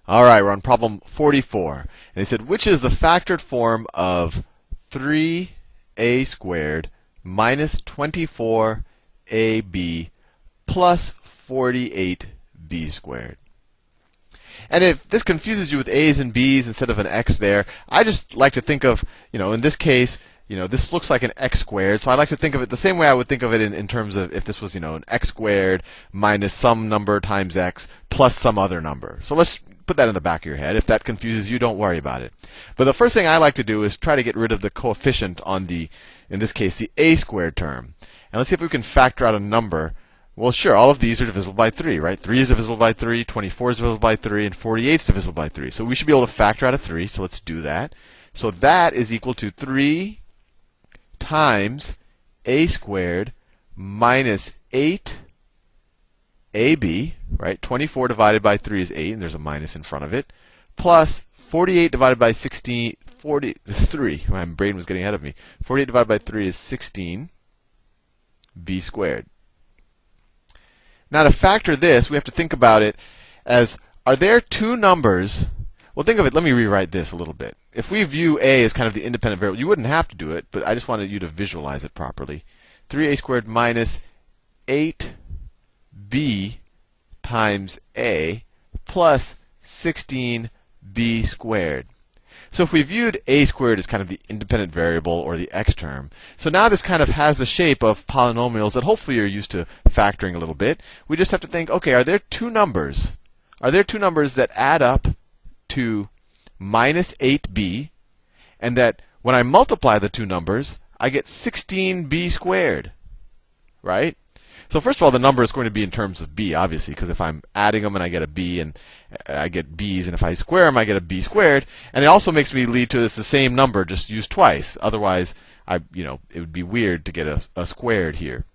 All right, we're on problem 44. And they said, which is the factored form of 3a squared minus 24ab plus 48b squared? And if this confuses you with a's and b's instead of an x there, I just like to think of, in this case, this looks like an x squared. So I like to think of it the same way I would think of it in terms of if this was, an x squared minus some number times x plus some other number. So let's put that in the back of your head. If that confuses you, don't worry about it. But the first thing I like to do is try to get rid of the coefficient on in this case, the a squared term. And let's see if we can factor out a number. Well, sure, all of these are divisible by 3, right? 3 is divisible by 3, 24 is divisible by 3, and 48 is divisible by 3. So we should be able to factor out a 3, so let's do that. So that is equal to 3 times a squared minus 8ab, right? 24 divided by 3 is 8, and there's a minus in front of it, plus 48 divided by 16, 40 is 3. My brain was getting ahead of me. 48 divided by 3 is 16b squared. Now, to factor this, we have to think about it as, are there two numbers? Well, think of it. Let me rewrite this a little bit. If we view a as kind of the independent variable, you wouldn't have to do it, but I just wanted you to visualize it properly. 3a squared minus 8b times a plus 16b squared. So if we viewed a squared as kind of the independent variable or the x term, so now this kind of has the shape of polynomials that hopefully you're used to factoring a little bit. We just have to think, okay, are there two numbers? Are there two numbers that add up to minus 8b, and that when I multiply the two numbers, I get 16b squared, right? So first of all, the number is going to be in terms of b, obviously, because if I'm adding them and I get a b and I get b's, and if I square them, I get a b squared. And it also makes me lead to this the same number, just used twice. Otherwise, it would be weird to get a squared here.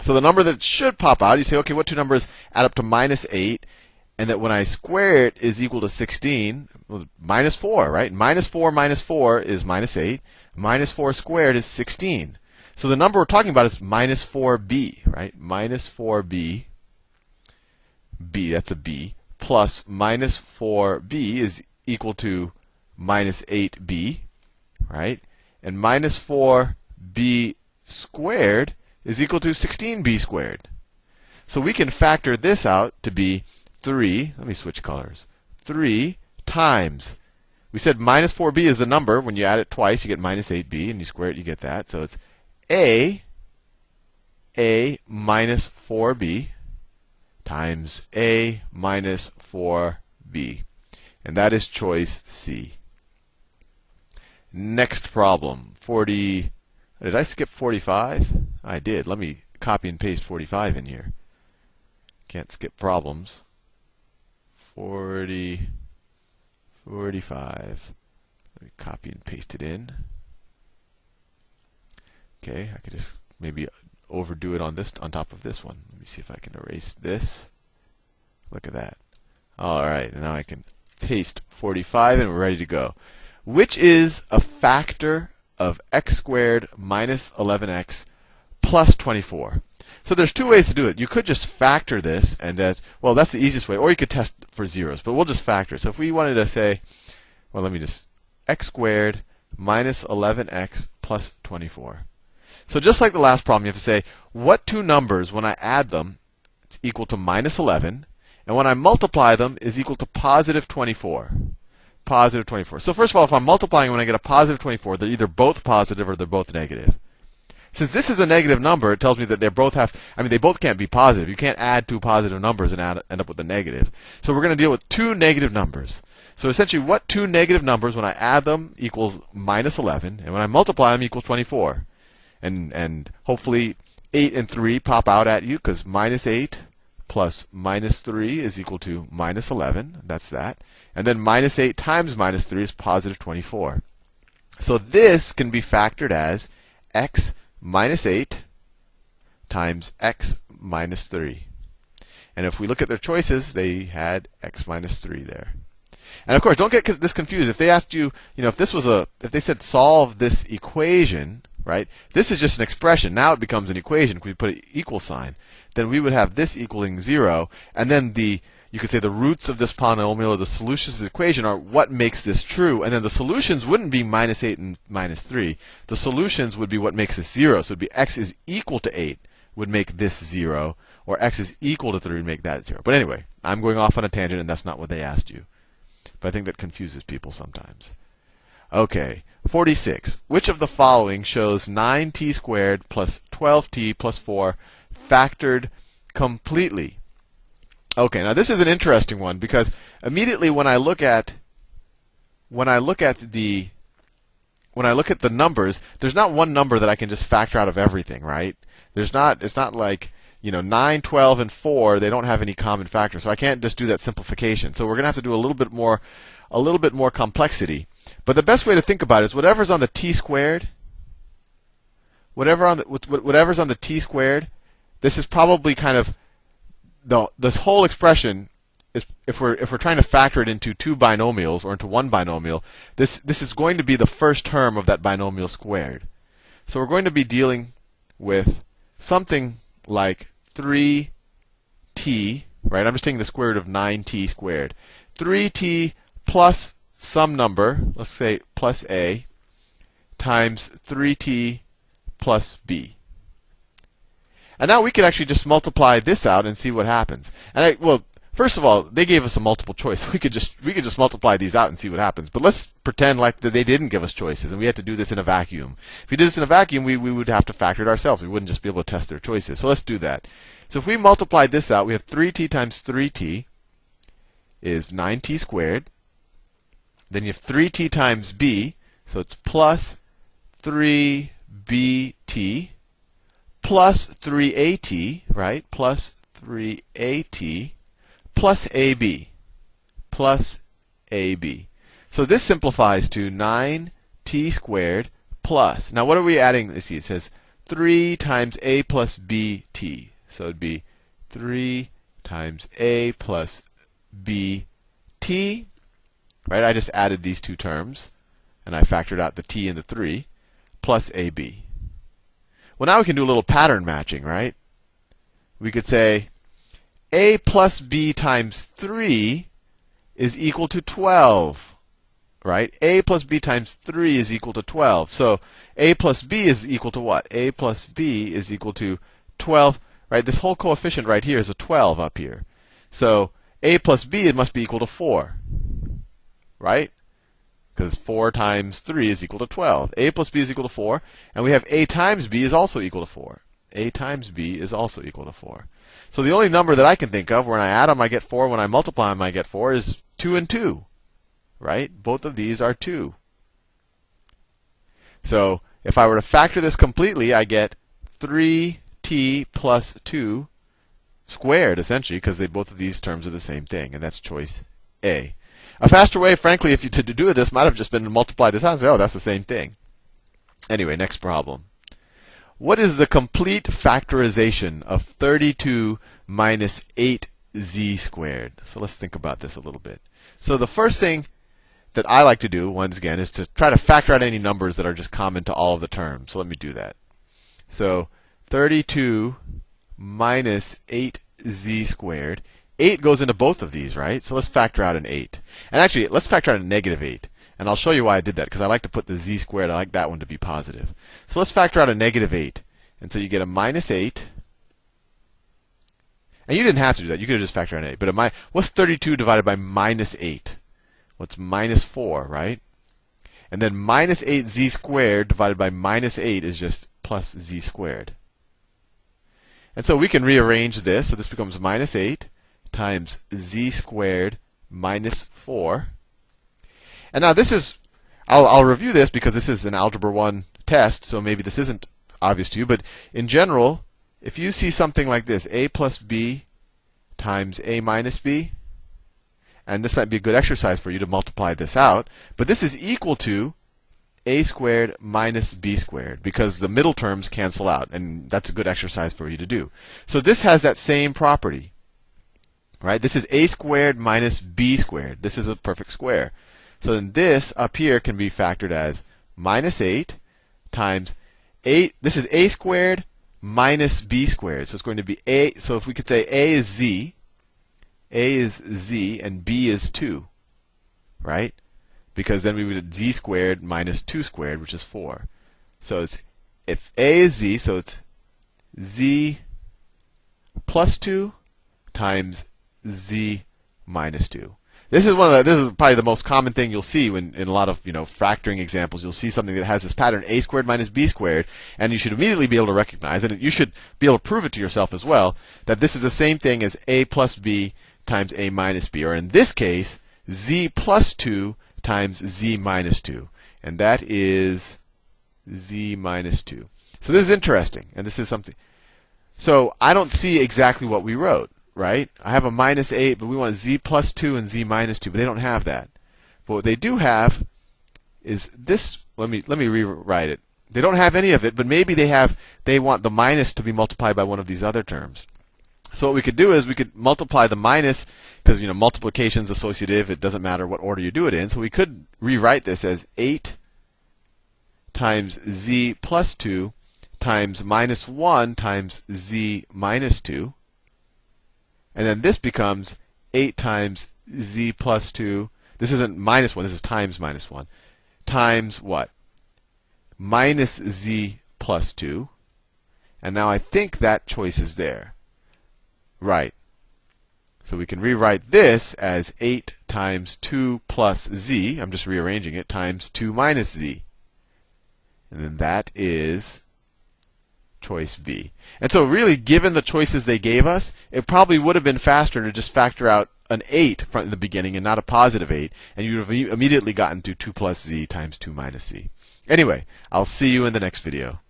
So the number that should pop out, you say, okay, what two numbers add up to minus 8, and that when I square it is equal to 16, well, minus 4, right? Minus 4 is minus 8. Minus 4 squared is 16. So the number we're talking about is minus 4b, right? Minus 4b, that's a b, plus minus 4b is equal to minus 8b, right? And minus 4b squared is equal to 16b squared. So we can factor this out to be 3, let me switch colors, 3 times. We said minus 4b is the number. When you add it twice, you get minus 8b, and you square it, you get that. So it's a minus 4b times a minus 4b. And that is choice C. Next problem, 40. Did I skip 45? I did. Let me copy and paste 45 in here. Can't skip problems. 40, 45. Let me copy and paste it in. Okay, I could just maybe overdo it on top of this one. Let me see if I can erase this. Look at that. All right, and now I can paste 45, and we're ready to go. Which is a factor of x squared minus 11x plus 24? So there's two ways to do it. You could just factor this, and that's the easiest way. Or you could test for zeros, but we'll just factor. So if we wanted to say, well, let me just x squared minus 11x plus 24. So just like the last problem, you have to say, what two numbers, when I add them, it's equal to minus 11, and when I multiply them, is equal to positive 24. Positive 24. So first of all, if I'm multiplying when I get a positive 24, they're either both positive or they're both negative. Since this is a negative number, it tells me that they both can't be positive. You can't add two positive numbers and end up with a negative. So we're going to deal with two negative numbers. So essentially, what two negative numbers, when I add them, equals minus 11, and when I multiply them, equals 24. And hopefully 8 and 3 pop out at you, because minus 8 plus minus 3 is equal to minus 11. That's that. And then minus 8 times minus 3 is positive 24. So this can be factored as x minus 8 times x minus 3. And if we look at their choices, they had x minus 3 there. And of course, don't get this confused. If they asked you, if they said solve this equation, right? This is just an expression. Now it becomes an equation. If we put an equal sign, then we would have this equaling 0, and then the you could say the roots of this polynomial or the solutions to the equation are what makes this true. And then the solutions wouldn't be minus 8 and minus 3. The solutions would be what makes this 0. So it would be x is equal to 8 would make this 0, or x is equal to 3 would make that 0. But anyway, I'm going off on a tangent, and that's not what they asked you. But I think that confuses people sometimes. Okay, 46. Which of the following shows 9t squared plus 12t plus 4 factored completely? Okay, now this is an interesting one because immediately when I look at the numbers, there's not one number that I can just factor out of everything, right? It's not like, 9, 12, and 4, they don't have any common factor. So I can't just do that simplification. So we're going to have to do a little bit more complexity. But the best way to think about it is whatever's on the t squared, whatever's on the t squared, this is probably kind of this whole expression is, if we're trying to factor it into two binomials or into one binomial, this is going to be the first term of that binomial squared. So we're going to be dealing with something like 3t, right? I'm just taking the square root of 9t squared. 3t plus some number, let's say plus a, times 3t plus b. And now we could actually just multiply this out and see what happens. And well, first of all, they gave us a multiple choice. We could just multiply these out and see what happens. But let's pretend like that they didn't give us choices and we had to do this in a vacuum. If we did this in a vacuum, we would have to factor it ourselves. We wouldn't just be able to test their choices. So let's do that. So if we multiply this out, we have 3t times 3t is 9t squared. Then you have 3t times b, so it's plus 3bt plus 3at, right? Plus 3at plus ab. Plus ab. So this simplifies to 9t squared plus. Now what are we adding? Let's see, it says 3 times a plus bt. So it'd be 3 times a plus bt. Right? I just added these two terms, and I factored out the t and the 3, plus ab. Well, now we can do a little pattern matching, right? We could say a plus b times 3 is equal to 12, right? A plus b times 3 is equal to 12. So a plus b is equal to what? A plus b is equal to 12, right? This whole coefficient right here is a 12 up here. So a plus b must be equal to 4. Right? Because 4 times 3 is equal to 12. A plus b is equal to 4. And we have a times b is also equal to 4. A times b is also equal to 4. So the only number that I can think of when I add them I get 4, when I multiply them I get 4 is 2 and 2. Right? Both of these are 2. So if I were to factor this completely, I get 3t plus 2 squared, essentially, because both of these terms are the same thing. And that's choice A. A faster way, frankly, if you to do this might have just been to multiply this out and say, oh, that's the same thing. Anyway, next problem. What is the complete factorization of 32 minus 8z squared? So let's think about this a little bit. So the first thing that I like to do, once again, is to try to factor out any numbers that are just common to all of the terms. So let me do that. So 32 minus 8z squared. 8 goes into both of these, right? So let's factor out an 8. And actually, let's factor out a negative 8. And I'll show you why I did that, because I like to put the z squared. I like that one to be positive. So let's factor out a negative 8. And so you get a minus 8. And you didn't have to do that. You could have just factored out an 8. But what's 32 divided by minus 8? Well, it's minus 4, right? And then minus 8z squared divided by minus 8 is just plus z squared. And so we can rearrange this. So this becomes minus 8 times z squared minus 4. And now this is, I'll review this because this is an Algebra 1 test, so maybe this isn't obvious to you. But in general, if you see something like this, a plus b times a minus b, and this might be a good exercise for you to multiply this out, but this is equal to a squared minus b squared, because the middle terms cancel out, and that's a good exercise for you to do. So this has that same property. Right? This is a squared minus b squared. This is a perfect square. So then this up here can be factored as minus 8 times 8. This is a squared minus b squared. So it's going to be a. So if we could say a is z, A is z and b is 2, right? Because then we would z squared minus 2 squared, which is 4. So it's if A is z, so it's z plus 2 times z minus 2. This is probably the most common thing you'll see when in a lot of factoring examples. You'll see something that has this pattern a squared minus b squared, and you should immediately be able to recognize, and you should be able to prove it to yourself as well, that this is the same thing as a plus b times a minus b, or in this case, z plus 2 times z minus 2, and that is z minus 2. So this is interesting, and this is something. So I don't see exactly what we wrote. Right? I have a minus 8, but we want z plus 2 and z minus 2, but they don't have that. But what they do have is this. Let me rewrite it. They don't have any of it, but maybe they want the minus to be multiplied by one of these other terms. So what we could do is we could multiply the minus, because multiplication is associative, it doesn't matter what order you do it in. So we could rewrite this as 8 times z plus 2 times minus 1 times z minus 2. And then this becomes 8 times z plus 2. This isn't minus 1, this is times minus 1. Times what? Minus z plus 2. And now I think that choice is there. Right. So we can rewrite this as 8 times 2 plus z. I'm just rearranging it, times 2 minus z. And then that is choice B. And so really, given the choices they gave us, it probably would have been faster to just factor out an 8 from the beginning and not a positive 8, and you would have immediately gotten to 2 plus z times 2 minus z. Anyway, I'll see you in the next video.